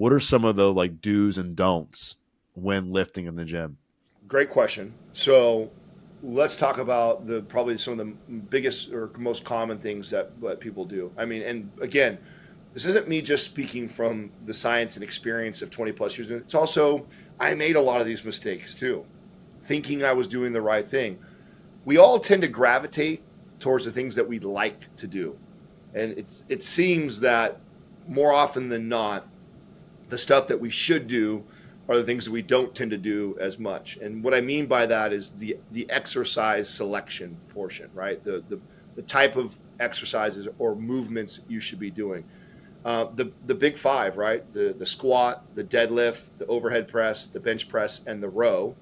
what are some of the like do's and don'ts when lifting in the gym? Great question. So let's talk about the probably some of the biggest or most common things that people do. I mean, and again, this isn't me just speaking from the science and experience of 20 plus years. It's also I made a lot of these mistakes too, thinking I was doing the right thing. We all tend to gravitate towards the things that we like to do, and it seems that more often than not, the stuff that we should do are the things that we don't tend to do as much. And what I mean by that is the exercise selection portion, right? The type of exercises or movements you should be doing. The big five, right? The squat, the deadlift, the overhead press, the bench press, and the row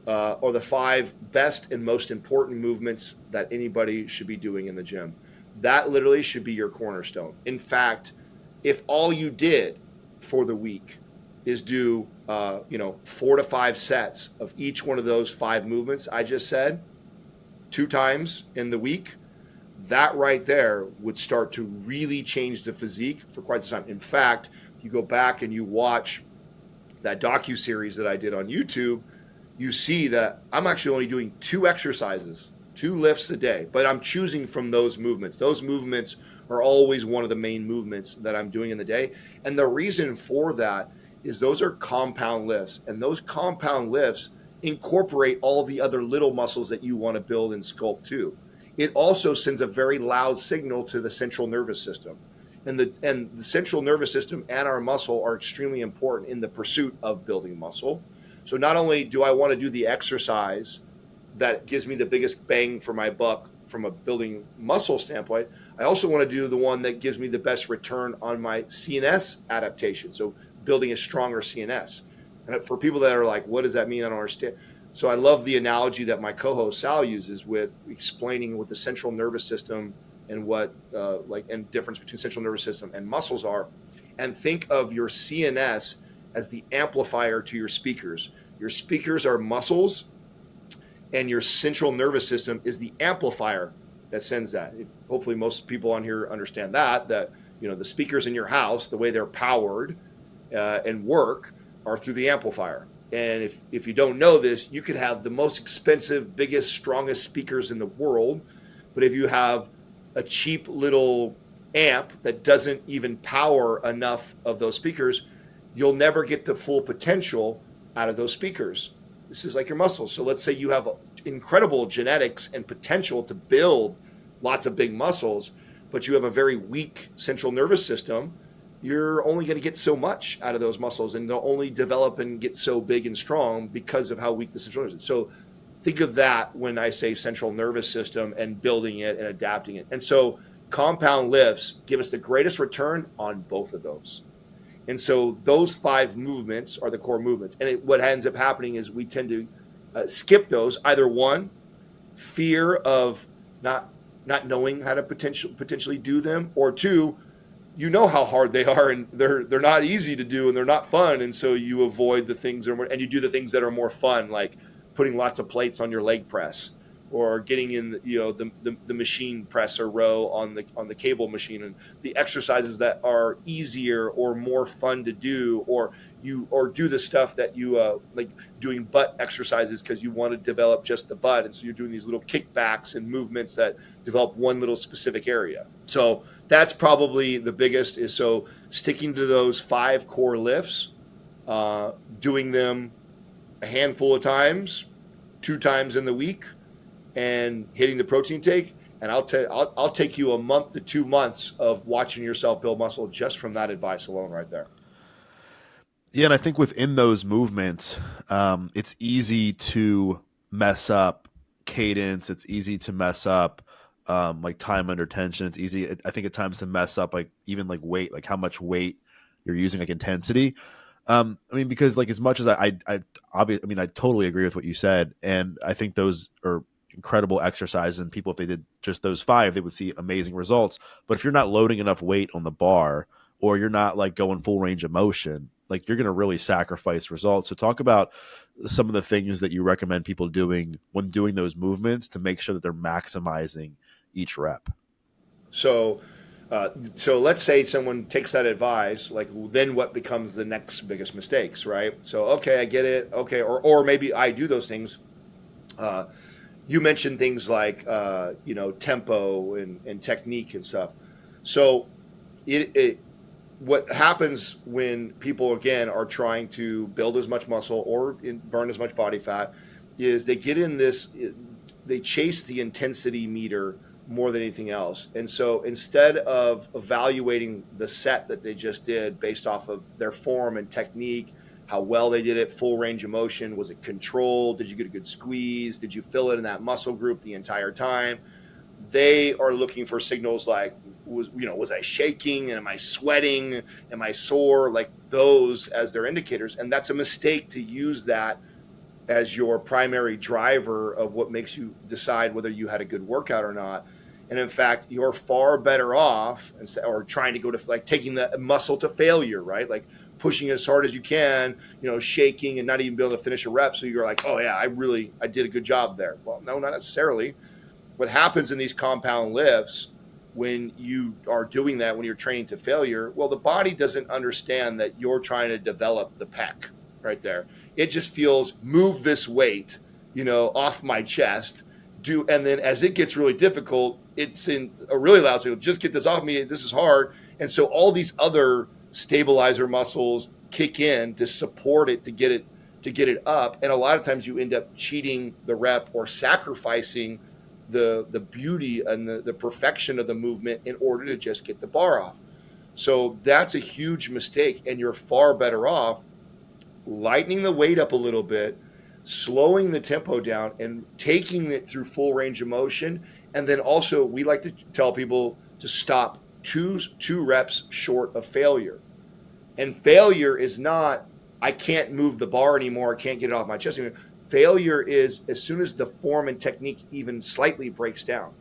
are the five best and most important movements that anybody should be doing in the gym. That literally should be your cornerstone. In fact, if all you did for the week is do 4 to 5 sets of each one of those 5 movements I just said 2 times in the week, that right there would start to really change the physique for quite some time. In fact, if you go back and you watch that docu-series that I did on YouTube, you see that I'm actually only doing 2 exercises, 2 lifts a day, but I'm choosing from those movements. Those movements are always one of the main movements that I'm doing in the day. And the reason for that is those are compound lifts, and those compound lifts incorporate all the other little muscles that you want to build and sculpt too. It also sends a very loud signal to the central nervous system. And the central nervous system and our muscle are extremely important in the pursuit of building muscle. So not only do I want to do the exercise that gives me the biggest bang for my buck from a building muscle standpoint, I also want to do the one that gives me the best return on my CNS adaptation. So building a stronger CNS. And for people that are like, what does that mean? I don't understand. So I love the analogy that my co-host Sal uses with explaining what the central nervous system and what and difference between central nervous system and muscles are. And think of your CNS as the amplifier to your speakers. Your speakers are muscles, and your central nervous system is the amplifier that sends that. Hopefully most people on here understand that the speakers in your house, the way they're powered and work are through the amplifier. And if you don't know this, you could have the most expensive, biggest, strongest speakers in the world, but if you have a cheap little amp that doesn't even power enough of those speakers, you'll never get the full potential out of those speakers. This is like your muscles. So let's say you have incredible genetics and potential to build lots of big muscles, but you have a very weak central nervous system. You're only going to get so much out of those muscles, and they'll only develop and get so big and strong because of how weak the central nervous system is. So think of that when I say central nervous system and building it and adapting it. And so compound lifts give us the greatest return on both of those. And so those 5 movements are the core movements. And what ends up happening is we tend to skip those. Either one, fear of not knowing how to potentially do them, or 2, you know how hard they are, and they're not easy to do, and they're not fun, and so you avoid the things and you do the things that are more fun, like putting lots of plates on your leg press, or getting in the machine press or row on the cable machine, and the exercises that are easier or more fun to do, or do the stuff that you like doing butt exercises because you want to develop just the butt, and so you're doing these little kickbacks and movements that develop one little specific area. So that's probably the biggest, is so sticking to those 5 core lifts, doing them a handful of times, 2 times in the week, and hitting the protein take. And I'll take you a month to 2 months of watching yourself build muscle just from that advice alone right there. Yeah, and I think within those movements, it's easy to mess up cadence. It's easy to mess up like time under tension. It's easy, I think, at times to mess up like even like weight, like how much weight you're using, like intensity. I mean, because like as much as I totally agree with what you said, and I think those are incredible exercises. And people, if they did just those 5, they would see amazing results. But if you're not loading enough weight on the bar, or you're not like going full range of motion, like you're going to really sacrifice results. So talk about some of the things that you recommend people doing when doing those movements to make sure that they're maximizing each rep. So So let's say someone takes that advice, like then what becomes the next biggest mistakes, right? So okay, I get it. Okay, or maybe I do those things. Uh, you mentioned things like tempo and technique and stuff. So it what happens when people again are trying to build as much muscle or burn as much body fat is they get in this, they chase the intensity meter more than anything else. And so instead of evaluating the set that they just did based off of their form and technique, how well they did it, full range of motion, was it controlled, did you get a good squeeze, did you feel it in that muscle group the entire time, they are looking for signals like, was I shaking, and am I sweating, am I sore, like those as their indicators. And that's a mistake to use that as your primary driver of what makes you decide whether you had a good workout or not. And in fact, you're far better off, or trying to go to like taking the muscle to failure, right? Like pushing as hard as you can, shaking and not even be able to finish a rep. So you're like, oh yeah, I did a good job there. Well, no, not necessarily. What happens in these compound lifts when you are doing that, when you're training to failure, well, the body doesn't understand that you're trying to develop the pec right there. It just feels, move this weight, off my chest. And then as it gets really difficult, it's in a really loud signal, just get this off me, this is hard. And so all these other stabilizer muscles kick in to support it, to get it up. And a lot of times you end up cheating the rep or sacrificing the beauty and the perfection of the movement in order to just get the bar off. So that's a huge mistake, and you're far better off lightening the weight up a little bit, slowing the tempo down, and taking it through full range of motion. And then also, we like to tell people to stop two reps short of failure. And failure is not, I can't move the bar anymore, I can't get it off my chest anymore. Failure is as soon as the form and technique even slightly breaks down.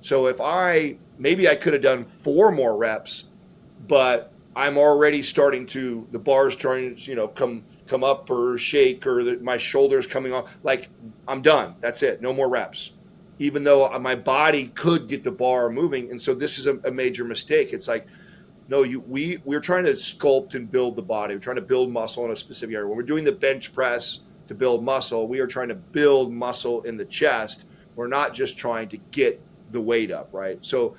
So if maybe I could have done 4 more reps, but I'm already the bar's starting to, come up or shake, or my shoulder's coming off, like I'm done. That's it. No more reps. Even though my body could get the bar moving. And so this is a major mistake. It's like, no, we're trying to sculpt and build the body. We're trying to build muscle in a specific area. When we're doing the bench press to build muscle, we are trying to build muscle in the chest. We're not just trying to get the weight up, right? So,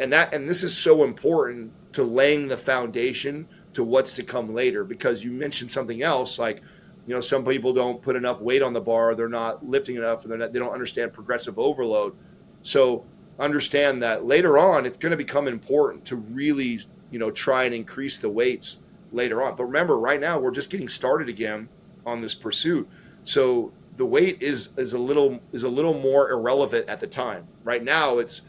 and this is so important to laying the foundation to what's to come later, because you mentioned something else, like, some people don't put enough weight on the bar, they're not lifting enough, and they don't understand progressive overload. So understand that later on, it's going to become important to really, try and increase the weights later on. But remember, right now, we're just getting started again on this pursuit. So the weight is a little more irrelevant at the time. Right now, it's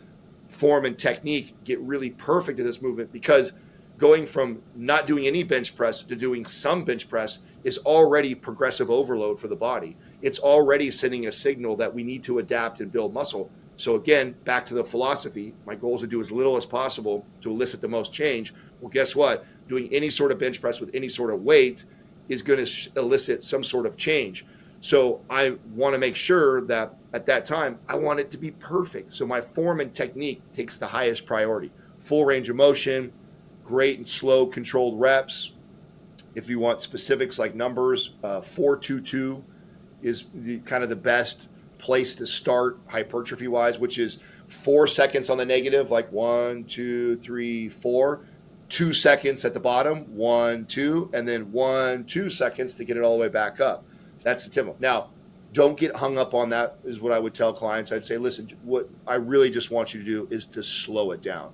form and technique get really perfect at this movement, because going from not doing any bench press to doing some bench press is already progressive overload for the body. It's already sending a signal that we need to adapt and build muscle. So again, back to the philosophy, my goal is to do as little as possible to elicit the most change. Well, guess what? Doing any sort of bench press with any sort of weight is going to elicit some sort of change. So I want to make sure that at that time, I want it to be perfect. So my form and technique takes the highest priority. Full range of motion, great and slow controlled reps. If you want specifics like numbers, 4-2-2 is kind of the best place to start hypertrophy wise, which is 4 seconds on the negative, like 1, 2, 3, 4. 2 seconds at the bottom, 1, 2, and then 1, 2 seconds to get it all the way back up. That's the tempo. Now, don't get hung up on that, is what I would tell clients. I'd say, listen, what I really just want you to do is to slow it down.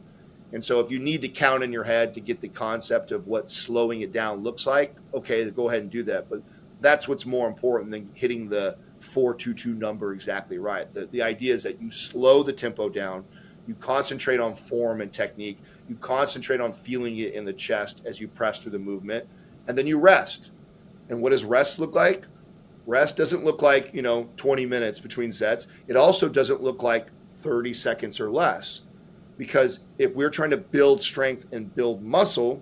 And so if you need to count in your head to get the concept of what slowing it down looks like, okay, go ahead and do that. But that's what's more important than hitting the 4-2-2 number exactly right. The idea is that you slow the tempo down, you concentrate on form and technique, you concentrate on feeling it in the chest as you press through the movement, and then you rest. And what does rest look like? Rest doesn't look like, 20 minutes between sets. It also doesn't look like 30 seconds or less. Because if we're trying to build strength and build muscle,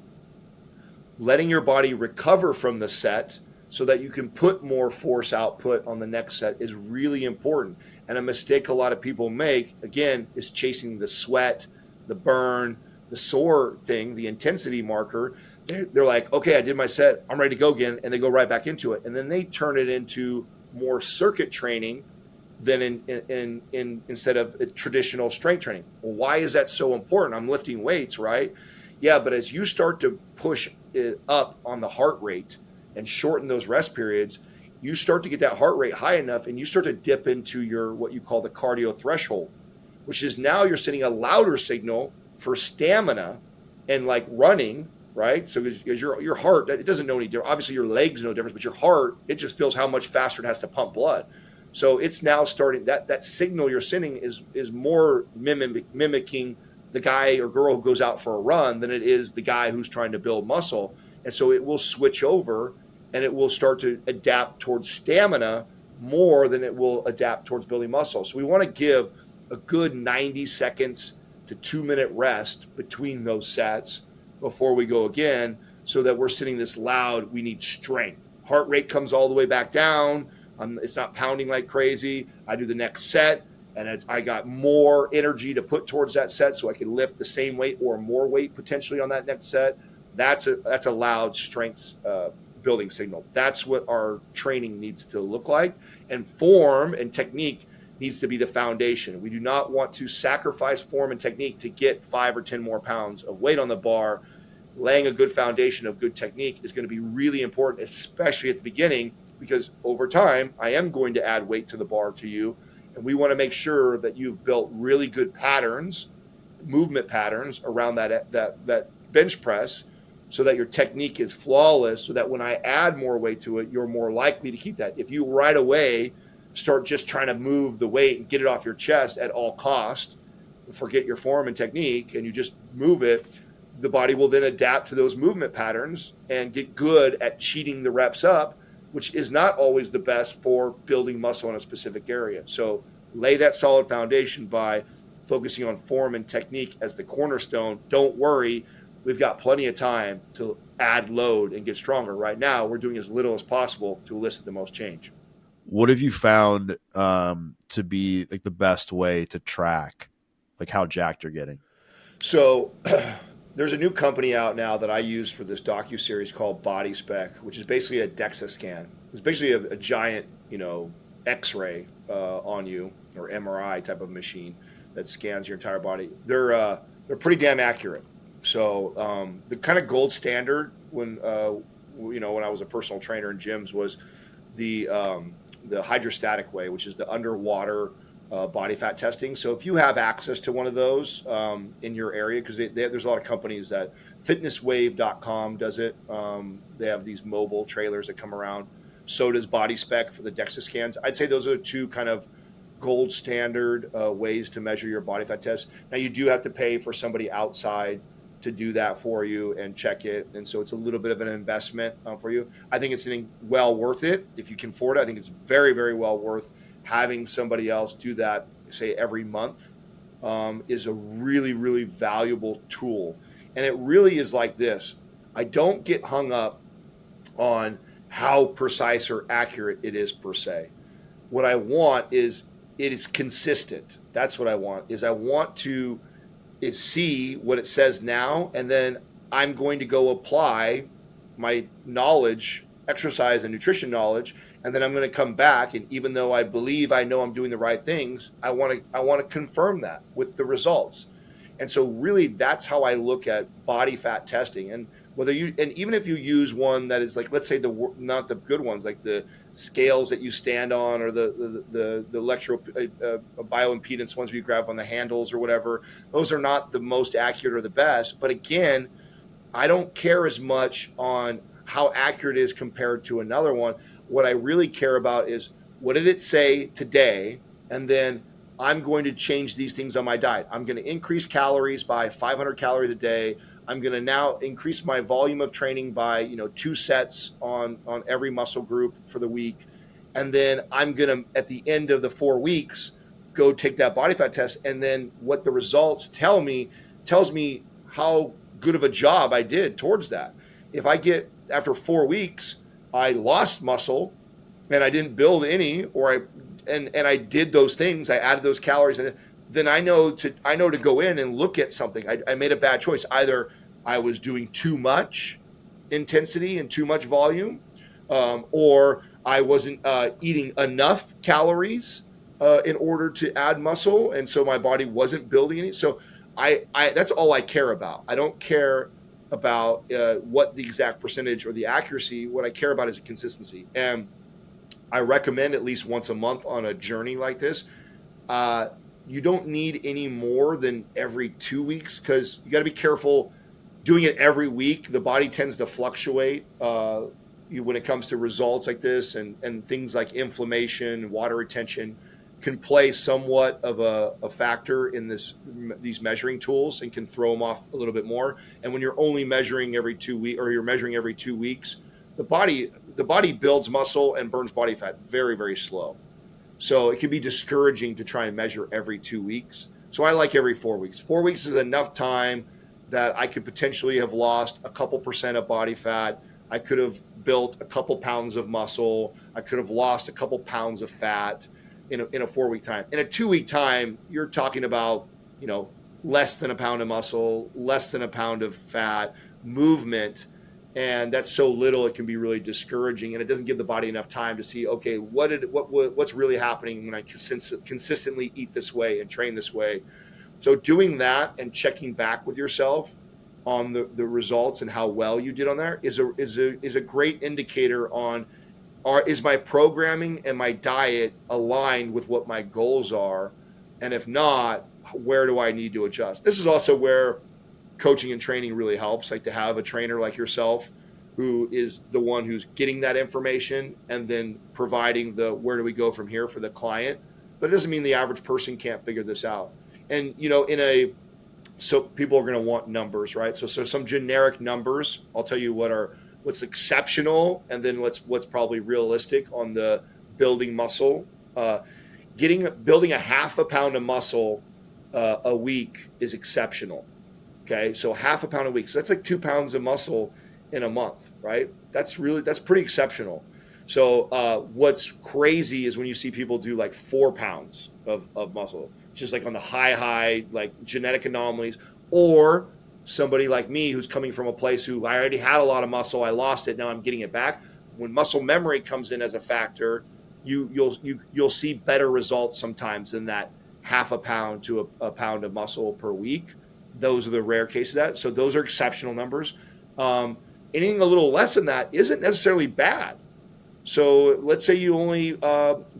letting your body recover from the set so that you can put more force output on the next set is really important. And a mistake a lot of people make, again, is chasing the sweat, the burn, the SOAR thing, the intensity marker, they're like, okay, I did my set, I'm ready to go again, and they go right back into it, and then they turn it into more circuit training than in instead of a traditional strength training. Well, why is that so important? I'm lifting weights, right? Yeah, but as you start to push it up on the heart rate and shorten those rest periods, you start to get that heart rate high enough, and you start to dip into your what you call the cardio threshold, which is now you're sending a louder signal for stamina and like running, right? So because your heart, it doesn't know any different. Obviously, your legs know no difference, but your heart, it just feels how much faster it has to pump blood. So it's now starting that signal you're sending is more mimicking the guy or girl who goes out for a run than it is the guy who's trying to build muscle. And so it will switch over and it will start to adapt towards stamina more than it will adapt towards building muscle. So we want to give a good 90 seconds to 2-minute rest between those sets before we go again, so that we're sitting this loud, we need strength. Heart rate comes all the way back down. It's not pounding like crazy. I do the next set, and I got more energy to put towards that set, so I can lift the same weight or more weight potentially on that next set. That's a loud strength building signal. That's what our training needs to look like, and form and technique needs to be the foundation. We do not want to sacrifice form and technique to get 5 or 10 more pounds of weight on the bar. Laying a good foundation of good technique is going to be really important, especially at the beginning, because over time, I am going to add weight to the bar to you. And we want to make sure that you've built really good patterns, movement patterns around that bench press, so that your technique is flawless, so that when I add more weight to it, you're more likely to keep that. If you right away start just trying to move the weight and get it off your chest at all cost, forget your form and technique, and you just move it, the body will then adapt to those movement patterns and get good at cheating the reps up, which is not always the best for building muscle in a specific area. So lay that solid foundation by focusing on form and technique as the cornerstone. Don't worry, we've got plenty of time to add load and get stronger. Right now, we're doing as little as possible to elicit the most change. What have you found to be like the best way to track like how jacked you're getting? So there's a new company out now that I use for this docu-series called Body Spec, which is basically a DEXA scan. It's basically a giant, X-ray on you, or MRI type of machine that scans your entire body. They're pretty damn accurate. So the kind of gold standard when I was a personal trainer in gyms was the hydrostatic way, which is the underwater body fat testing. So if you have access to one of those in your area, because there's a lot of companies that fitnesswave.com does it. They have these mobile trailers that come around. So does Body Spec for the DEXA scans. I'd say those are the two kind of gold standard ways to measure your body fat test. Now you do have to pay for somebody outside to do that for you and check it. And so it's a little bit of an investment for you. I think it's well worth it if you can afford it. I think it's very, very well worth having somebody else do that, say every month, is a really, really valuable tool. And it really is like this. I don't get hung up on how precise or accurate it is per se. What I want is it is consistent. That's what I want, is I want to see what it says now, and then I'm going to go apply my knowledge, exercise and nutrition knowledge, and then I'm going to come back, and even though I believe I know I'm doing the right things, I want to confirm that with the results. And so really that's how I look at body fat testing. And even if you use one that is like, let's say not the good ones, like the scales that you stand on, or the electro bioimpedance ones where you grab on the handles or whatever, those are not the most accurate or the best. But again, I don't care as much on how accurate it is compared to another one. What I really care about is, what did it say today? And then I'm going to change these things on my diet. I'm going to increase calories by 500 calories a day. I'm going to now increase my volume of training by 2 sets on every muscle group for the week. And then I'm going to, at the end of the 4 weeks, go take that body fat test. And then what the results tells me how good of a job I did towards that. If I get, after 4 weeks, I lost muscle and I didn't build any, and I did those things, I added those calories, and then I know to go in and look at something. I made a bad choice. Either I was doing too much intensity and too much volume, or I wasn't eating enough calories in order to add muscle, and so my body wasn't building any. So I that's all I care about. I don't care about what the exact percentage or the accuracy. What I care about is the consistency, and I recommend at least once a month on a journey like this. Uh, you don't need any more than every 2 weeks, because you got to be careful doing it every week. The body tends to fluctuate when it comes to results like this, and things like inflammation, water retention can play somewhat of a factor in these measuring tools, and can throw them off a little bit more. And when you're only measuring every 2 weeks, or you're measuring every 2 weeks, the body builds muscle and burns body fat very, very slow. So it can be discouraging to try and measure every 2 weeks. So I like every 4 weeks. 4 weeks is enough time that I could potentially have lost a couple percent of body fat. I could have built a couple pounds of muscle. I could have lost a couple pounds of fat in a 4 week time. In a 2 week time, you're talking about, less than a pound of muscle, less than a pound of fat, movement. And that's so little, it can be really discouraging, and it doesn't give the body enough time to see, okay, what's really happening when I consistently eat this way and train this way. So doing that and checking back with yourself on the results and how well you did on there is a great indicator on, is my programming and my diet aligned with what my goals are, and if not, where do I need to adjust? This is also where coaching and training really helps, like to have a trainer like yourself who is the one who's getting that information and then providing the where do we go from here for the client. But it doesn't mean the average person can't figure this out. And so people are going to want numbers, right? So some generic numbers. I'll tell you what's exceptional, and then what's probably realistic on the building muscle. Building a half a pound of muscle a week is exceptional. Okay, so half a pound a week. So that's like 2 pounds of muscle in a month, right? That's pretty exceptional. So what's crazy is when you see people do like 4 pounds of muscle, just like on the high, like genetic anomalies, or somebody like me who's coming from a place who I already had a lot of muscle, I lost it, now I'm getting it back. When muscle memory comes in as a factor, you'll see better results sometimes than that half a pound to a pound of muscle per week. Those are the rare cases of that. So those are exceptional numbers. Anything a little less than that isn't necessarily bad. So let's say you only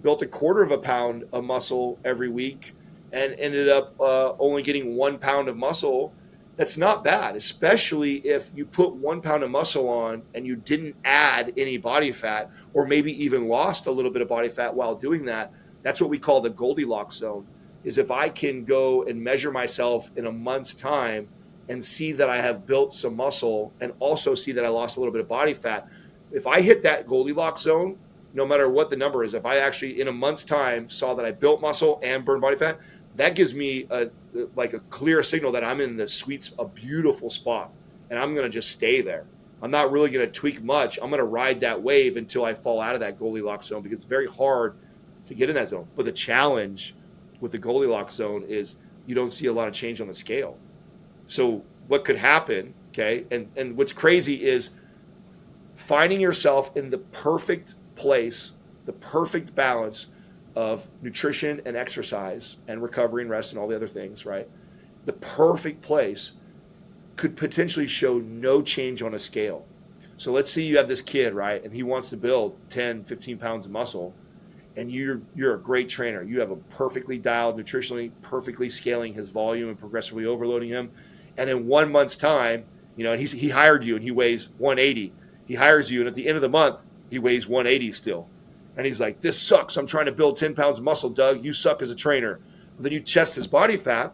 built a quarter of a pound of muscle every week and ended up only getting 1 pound of muscle. That's not bad, especially if you put 1 pound of muscle on and you didn't add any body fat, or maybe even lost a little bit of body fat while doing that. That's what we call the Goldilocks zone. Is if I can go and measure myself in a month's time and see that I have built some muscle, and also see that I lost a little bit of body fat. If I hit that Goldilocks zone, no matter what the number is, if I actually in a month's time saw that I built muscle and burned body fat, that gives me a clear signal that I'm in a beautiful spot, and I'm going to just stay there. I'm not really going to tweak much. I'm going to ride that wave until I fall out of that Goldilocks zone, because it's very hard to get in that zone. But the challenge with the Goldilocks zone is you don't see a lot of change on the scale. So what could happen, okay, and what's crazy is finding yourself in the perfect place, the perfect balance of nutrition and exercise and recovery and rest and all the other things, right? The perfect place could potentially show no change on a scale. So let's say you have this kid, right, and he wants to build 10, 15 pounds of muscle, and you're a great trainer. You have a perfectly dialed nutritionally, perfectly scaling his volume and progressively overloading him. And in 1 month's time, and he hired you and he weighs 180. He hires you, and at the end of the month, he weighs 180 still. And he's like, this sucks. I'm trying to build 10 pounds of muscle, Doug. You suck as a trainer. But then you test his body fat,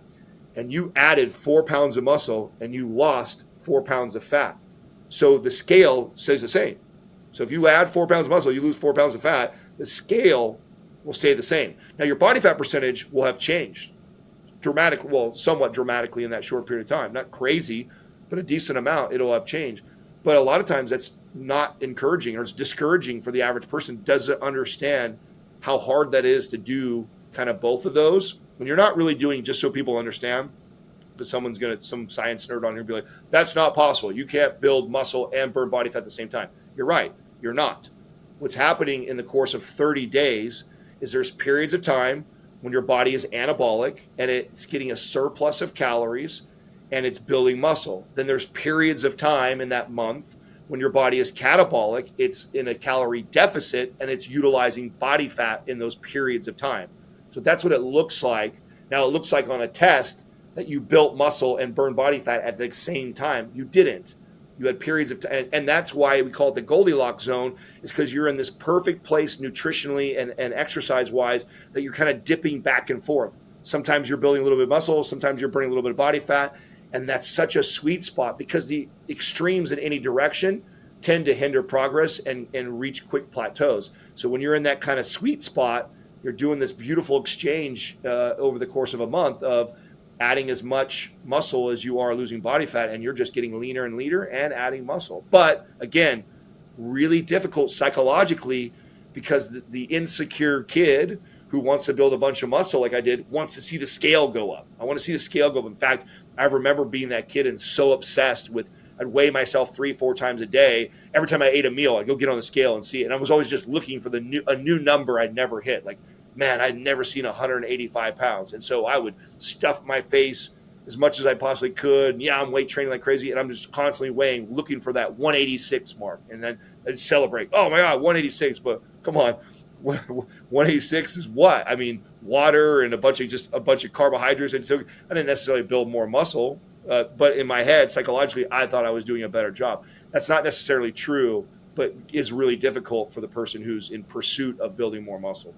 and you added 4 pounds of muscle, and you lost 4 pounds of fat. So the scale says the same. So if you add 4 pounds of muscle, you lose 4 pounds of fat, the scale will stay the same. Now your body fat percentage will have changed somewhat dramatically in that short period of time. Not crazy, but a decent amount, it'll have changed. But a lot of times that's not encouraging, or it's discouraging for the average person. Doesn't understand how hard that is to do kind of both of those. When you're not really doing, just so people understand, but some science nerd on here be like, that's not possible. You can't build muscle and burn body fat at the same time. You're right. You're not. What's happening in the course of 30 days is there's periods of time when your body is anabolic and it's getting a surplus of calories and it's building muscle. Then there's periods of time in that month when your body is catabolic, it's in a calorie deficit and it's utilizing body fat in those periods of time. So that's what it looks like. Now it looks like on a test that you built muscle and burned body fat at the same time. You didn't. You had periods of time. And that's why we call it the Goldilocks zone, is because you're in this perfect place nutritionally and exercise-wise that you're kind of dipping back and forth. Sometimes you're building a little bit of muscle. Sometimes you're burning a little bit of body fat. And that's such a sweet spot because the extremes in any direction tend to hinder progress and reach quick plateaus. So when you're in that kind of sweet spot, you're doing this beautiful exchange over the course of a month of adding as much muscle as you are losing body fat, and you're just getting leaner and leaner and adding muscle. But again, really difficult psychologically because the insecure kid who wants to build a bunch of muscle like I did wants to see the scale go up. I want to see the scale go up. In fact, I remember being that kid and so obsessed with, I'd weigh myself 3-4 times a day. Every time I ate a meal, I'd go get on the scale and see it. And I was always just looking for a new number I'd never hit. Like, man, I'd never seen 185 pounds. And so I would stuff my face as much as I possibly could. And yeah, I'm weight training like crazy. And I'm just constantly weighing, looking for that 186 mark. And then I'd celebrate. Oh my God, 186. But come on, 186 is what? I mean, water and a bunch of carbohydrates. I didn't necessarily build more muscle. But in my head, psychologically, I thought I was doing a better job. That's not necessarily true, but is really difficult for the person who's in pursuit of building more muscle.